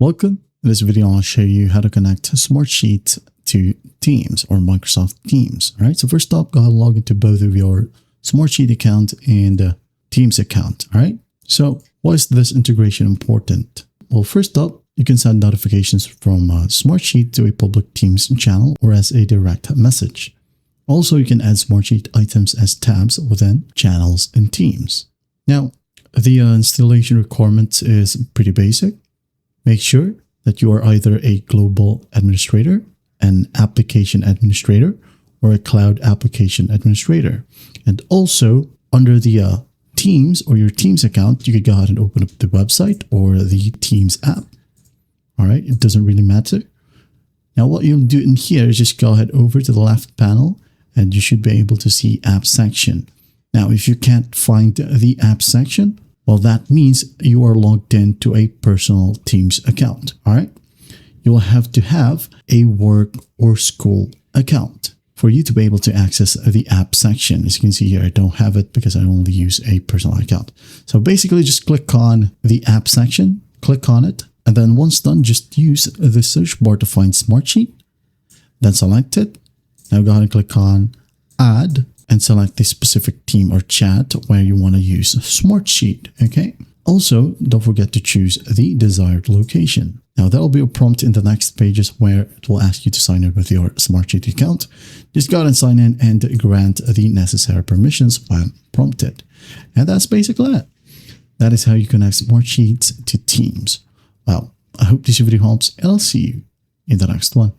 Welcome. In this video, I'll show you how to connect Smartsheet to Teams or Microsoft Teams. All right. So first up, go ahead and log into both of your Smartsheet account and Teams account. All right. So why is this integration important? Well, first up, you can send notifications from Smartsheet to a public Teams channel or as a direct message. Also, you can add Smartsheet items as tabs within channels in Teams. Now, the installation requirements is pretty basic. Make sure that you are either a global administrator, an application administrator, or a cloud application administrator. And also, under the Teams or your Teams account, you could go ahead and open up the website or the Teams app. All right, it doesn't really matter. Now, what you'll do in here is just go ahead over to the left panel and you should be able to see app section. Now, if you can't find the app section, well, that means you are logged into a personal Teams account. All right. You will have to have a work or school account for you to be able to access the app section. As you can see here, I don't have it because I only use a personal account. So basically just click on the app section, click on it. And then once done, just use the search bar to find Smartsheet. Then select it. Now go ahead and click on add and select the specific team or chat where you want to use Smartsheet. Okay. Also, don't forget to choose the desired location. Now that'll be a prompt in the next pages where it will ask you to sign in with your Smartsheet account. Just go ahead and sign in and grant the necessary permissions when prompted. And that's basically it. That is how you connect Smartsheet to Teams. Well, I hope this video helps and I'll see you in the next one.